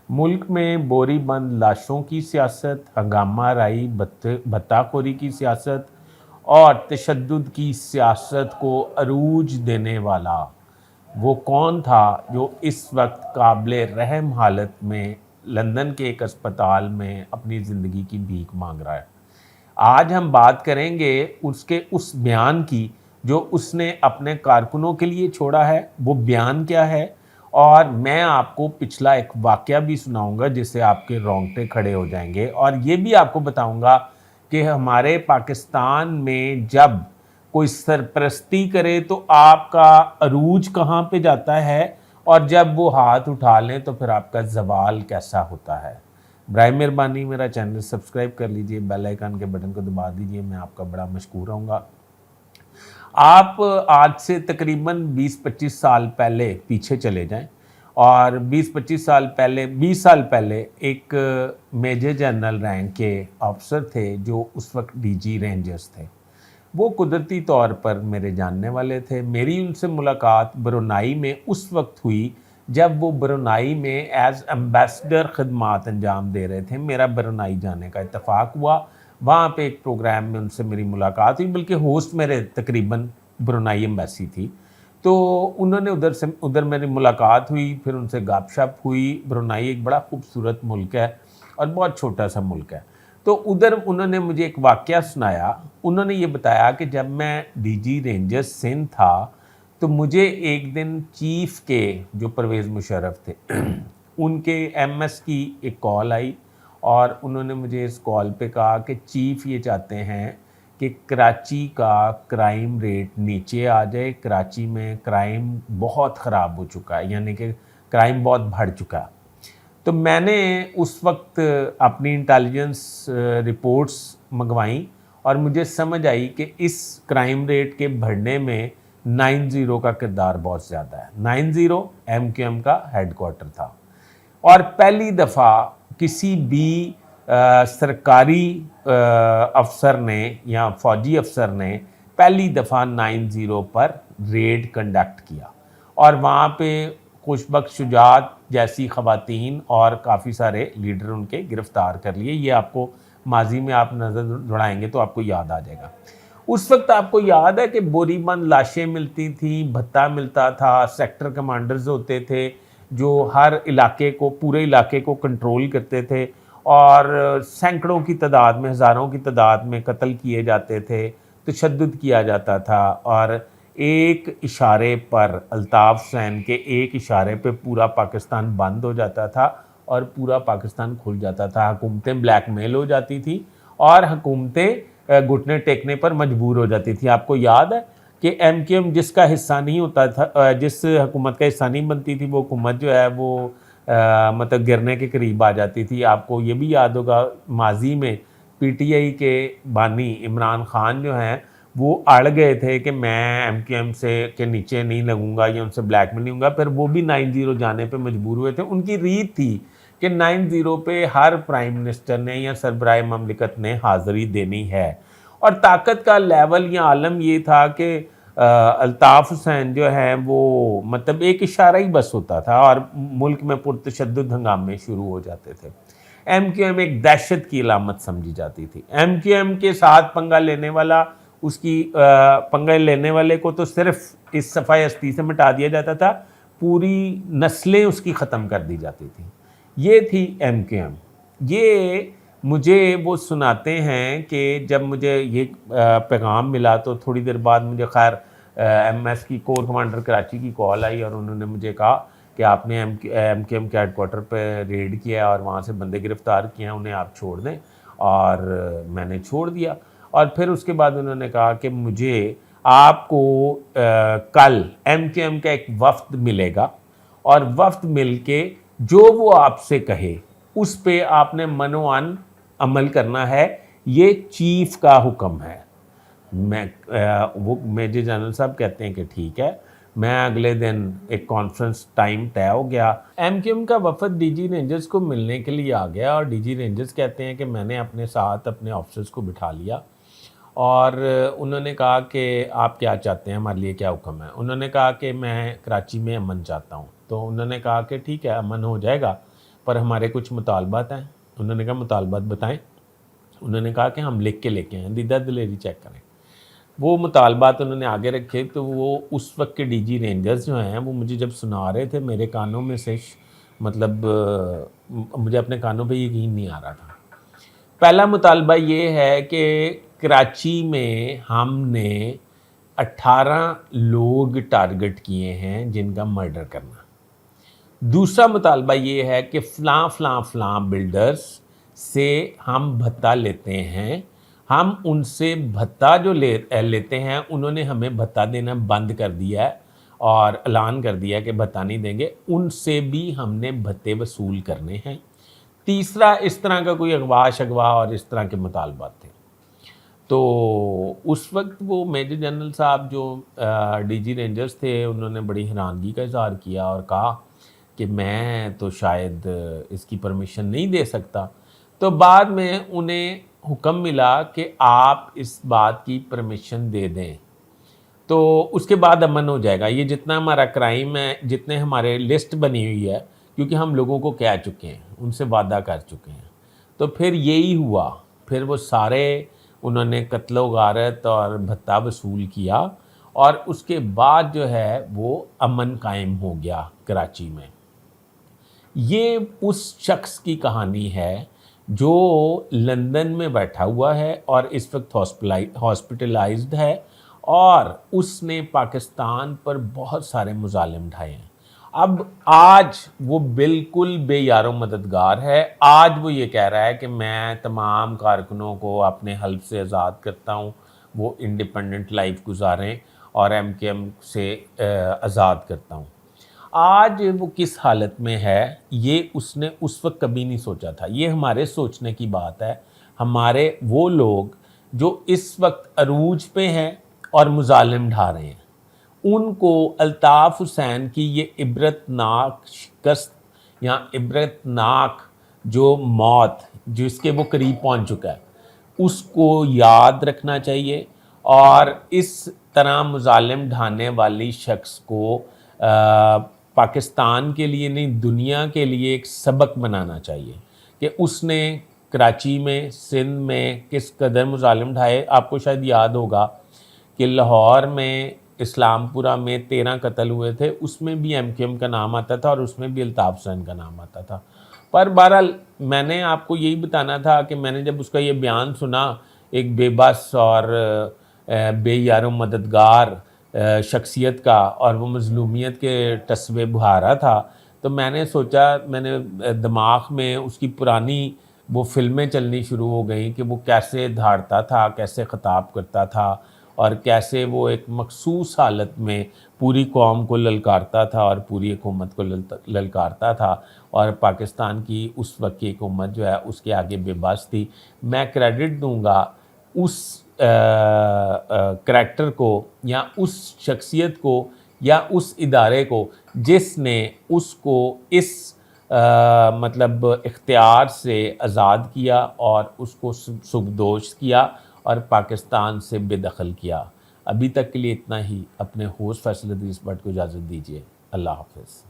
मुल्क में बोरी बंद लाशों की सियासत, हंगामा राई भत्ताखोरी की सियासत और तशद्दुद की सियासत को अरूज देने वाला वो कौन था जो इस वक्त काबिल रहम हालत में लंदन के एक अस्पताल में अपनी ज़िंदगी की भीख मांग रहा है। आज हम बात करेंगे उसके उस बयान की जो उसने अपने कारकुनों के लिए छोड़ा है। वो बयान क्या है, और मैं आपको पिछला एक वाक़या भी सुनाऊंगा जिससे आपके रोंगटे खड़े हो जाएंगे, और ये भी आपको बताऊंगा कि हमारे पाकिस्तान में जब कोई सरपरस्ती करे तो आपका अरूज कहाँ पे जाता है, और जब वो हाथ उठा लें तो फिर आपका ज़वाल कैसा होता है। बराए मेहरबानी मेरा चैनल सब्सक्राइब कर लीजिए, बेल आइकन के बटन को दबा दीजिए, मैं आपका बड़ा मशकूर रहूँगा। आप आज से तकरीबन 20-25 साल पहले पीछे चले जाएं, और 20-25 साल पहले 20 साल पहले एक मेजर जनरल रैंक के अफसर थे जो उस वक्त डीजी रेंजर्स थे। वो कुदरती तौर पर मेरे जानने वाले थे। मेरी उनसे मुलाकात ब्रुनाई में उस वक्त हुई जब वो ब्रुनाई में एज़ एम्बेसडर खदमात अंजाम दे रहे थे। मेरा ब्रुनाई जाने का इत्तेफाक हुआ, वहाँ पे एक प्रोग्राम में उनसे मेरी मुलाकात हुई, बल्कि होस्ट मेरे तकरीबन ब्रुनाई एम्बेसी थी। तो उन्होंने उधर मेरी मुलाकात हुई, फिर उनसे गपशप हुई। ब्रुनाई एक बड़ा खूबसूरत मुल्क है और बहुत छोटा सा मुल्क है। तो उधर उन्होंने मुझे एक वाक़या सुनाया। उन्होंने ये बताया कि जब मैं डीजी रेंजर्स सिंध था तो मुझे एक दिन चीफ़ के जो परवेज़ मुशर्रफ थे उनके एमएस की एक कॉल आई, और उन्होंने मुझे इस कॉल पे कहा कि चीफ़ ये चाहते हैं कि कराची का क्राइम रेट नीचे आ जाए। कराची में क्राइम बहुत ख़राब हो चुका है, यानी कि क्राइम बहुत बढ़ चुका है। तो मैंने उस वक्त अपनी इंटेलिजेंस रिपोर्ट्स मंगवाई, और मुझे समझ आई कि इस क्राइम रेट के बढ़ने में 90 का किरदार बहुत ज़्यादा है। 90 एमक्यूएम का हेडक्वार्टर था, और पहली दफ़ा किसी भी सरकारी अफसर ने या फौजी अफसर ने पहली दफ़ा 90 पर रेड कंडक्ट किया, और वहाँ पे खुशबख्श शुजात जैसी ख़वातीन और काफ़ी सारे लीडर उनके गिरफ़्तार कर लिए। ये आपको माजी में आप नज़र दौड़ाएंगे तो आपको याद आ जाएगा। उस वक्त आपको याद है कि बोरीबंद लाशें मिलती थी, भत्ता मिलता था, सेक्टर कमांडर्स होते थे जो हर इलाके को, पूरे इलाके को कंट्रोल करते थे, और सैकड़ों की तादाद में, हज़ारों की तादाद में कत्ल किए जाते थे, तशद्दुद किया जाता था। और एक इशारे पर, अल्ताफ़ हुसैन के एक इशारे पे पूरा पाकिस्तान बंद हो जाता था और पूरा पाकिस्तान खुल जाता था। हुकूमतें ब्लैकमेल हो जाती थी और हुकूमतें घुटने टेकने पर मजबूर हो जाती थी। आपको याद है कि एमक्यूएम जिसका हिस्सा नहीं होता था, जिस हुकूमत का हिस्सा नहीं बनती थी, वो हुकूमत जो है वो मतलब गिरने के करीब आ जाती थी। आपको ये भी याद होगा माजी में पीटीआई के बानी इमरान खान जो हैं वो अड़ गए थे कि मैं एमक्यूएम से के नीचे नहीं लगूंगा या उनसे ब्लैकमेल नहीं होऊंगा, फिर वो भी 90 जाने पे मजबूर हुए थे। उनकी रीत थी कि 90 पे हर प्राइम मिनिस्टर ने या सरबराह ममलिकत ने हाज़िरी देनी है। और ताकत का लेवल या आलम ये था कि अल्ताफ़ हुसैन जो है वो मतलब एक इशारा ही बस होता था और मुल्क में पुरतशद्दुद हंगामे शुरू हो जाते थे। एमक्यूएम एक दहशत की अलामत समझी जाती थी। एमक्यूएम के साथ पंगा लेने वाला, उसकी पंगा लेने वाले को तो सिर्फ इस सफ़ाई हस्ती से मिटा दिया जाता था, पूरी नस्लें उसकी ख़त्म कर दी जाती थी। ये थी एमक्यूएम। ये मुझे वो सुनाते हैं कि जब मुझे ये पैगाम मिला तो थोड़ी देर बाद मुझे खैर एमएस की कोर कमांडर कराची की कॉल आई, और उन्होंने मुझे कहा कि आपने एमक्यूएम के हेडक्वार्टर पर रेड किया और वहाँ से बंदे गिरफ़्तार किए हैं, उन्हें आप छोड़ दें। और मैंने छोड़ दिया। और फिर उसके बाद उन्होंने कहा कि मुझे आपको कल एमक्यूएम का एक वफ्द मिलेगा, और वफ्द मिल के जो वो आपसे कहे उस पे आपने मनोअन अमल करना है, ये चीफ का हुक्म है। वो मेजर जनरल साहब कहते हैं कि ठीक है। मैं अगले दिन एक कॉन्फ्रेंस टाइम तय हो गया। एमक्यूएम का वफद डीजी रेंजर्स को मिलने के लिए आ गया, और डीजी रेंजर्स कहते हैं कि मैंने अपने साथ अपने ऑफिसर्स को बिठा लिया, और उन्होंने कहा कि आप क्या चाहते हैं, हमारे लिए क्या हुक्म है। उन्होंने कहा कि मैं कराची में अमन चाहता हूँ। तो उन्होंने कहा कि ठीक है, अमन हो जाएगा, پر ہمارے کچھ مطالبات ہیں. انہوں نے کہا مطالبات بتائیں. انہوں نے کہا کہ ہم لکھ کے لے کے آئیں, دیدہ دلیری چیک کریں. وہ مطالبات انہوں نے آگے رکھے تو وہ اس وقت کے ڈی جی رینجرز جو ہیں وہ مجھے جب سنا رہے تھے میرے کانوں میں سے مطلب مجھے اپنے کانوں پہ یقین نہیں آ رہا تھا. پہلا مطالبہ یہ ہے کہ کراچی میں ہم نے 18 لوگ ٹارگٹ کیے ہیں جن کا مرڈر کرنا. دوسرا مطالبہ یہ ہے کہ فلاں فلاں فلاں بلڈرز سے ہم بھتہ لیتے ہیں, ہم ان سے بھتہ جو لیتے ہیں انہوں نے ہمیں بھتہ دینا بند کر دیا ہے اور اعلان کر دیا ہے کہ بھتہ نہیں دیں گے, ان سے بھی ہم نے بھتے وصول کرنے ہیں. تیسرا اس طرح کا کوئی اغوا شغوا اور اس طرح کے مطالبات تھے. تو اس وقت وہ میجر جنرل صاحب جو ڈی جی رینجرز تھے انہوں نے بڑی حیرانگی کا اظہار کیا اور کہا کہ میں تو شاید اس کی پرمیشن نہیں دے سکتا. تو بعد میں انہیں حکم ملا کہ آپ اس بات کی پرمیشن دے دیں تو اس کے بعد امن ہو جائے گا. یہ جتنا ہمارا کرائم ہے, جتنے ہمارے لسٹ بنی ہوئی ہے, کیونکہ ہم لوگوں کو کہہ چکے ہیں, ان سے وعدہ کر چکے ہیں, تو پھر یہی ہوا. پھر وہ سارے انہوں نے قتل و غارت اور بھتہ وصول کیا اور اس کے بعد جو ہے وہ امن قائم ہو گیا کراچی میں. یہ اس شخص کی کہانی ہے جو لندن میں بیٹھا ہوا ہے اور اس وقت ہاسپٹلائزڈ ہے اور اس نے پاکستان پر بہت سارے مظالم ڈھائے ہیں. اب آج وہ بالکل بے یار و مددگار ہے. آج وہ یہ کہہ رہا ہے کہ میں تمام کارکنوں کو اپنے حلف سے آزاد کرتا ہوں, وہ انڈیپینڈنٹ لائف گزاریں اور ایم کے ایم سے آزاد کرتا ہوں. آج وہ کس حالت میں ہے یہ اس نے اس وقت کبھی نہیں سوچا تھا. یہ ہمارے سوچنے کی بات ہے. ہمارے وہ لوگ جو اس وقت عروج پہ ہیں اور مظالم ڈھا رہے ہیں, ان کو الطاف حسین کی یہ عبرتناک شکست یا عبرتناک جو موت جس کے وہ قریب پہنچ چکا ہے اس کو یاد رکھنا چاہیے اور اس طرح مظالم ڈھانے والی شخص کو پاکستان کے لیے نہیں دنیا کے لیے ایک سبق بنانا چاہیے کہ اس نے کراچی میں, سندھ میں کس قدر مظالم ڈھائے. آپ کو شاید یاد ہوگا کہ لاہور میں اسلام پورہ میں 13 قتل ہوئے تھے, اس میں بھی ایم کیو ایم کا نام آتا تھا اور اس میں بھی الطاف حسین کا نام آتا تھا. پر بہرحال میں نے آپ کو یہی بتانا تھا کہ میں نے جب اس کا یہ بیان سنا, ایک بے بس اور بے یار و مددگار شخصیت کا, اور وہ مظلومیت کے ٹسوے بہارا تھا, تو میں نے سوچا, میں نے دماغ میں اس کی پرانی وہ فلمیں چلنی شروع ہو گئیں کہ وہ کیسے دھاڑتا تھا, کیسے خطاب کرتا تھا اور کیسے وہ ایک مخصوص حالت میں پوری قوم کو للکارتا تھا اور پوری حکومت کو للکارتا تھا, اور پاکستان کی اس وقت کی حکومت جو ہے اس کے آگے بے بس تھی. میں کریڈٹ دوں گا اس کریکٹر کو یا اس شخصیت کو یا اس ادارے کو جس نے اس کو اس مطلب اختیار سے آزاد کیا اور اس کو سبکدوش کیا اور پاکستان سے بے دخل کیا. ابھی تک کے لیے اتنا ہی. اپنے ہوسٹ فیصل ادریس بٹ کو اجازت دیجیے. اللہ حافظ.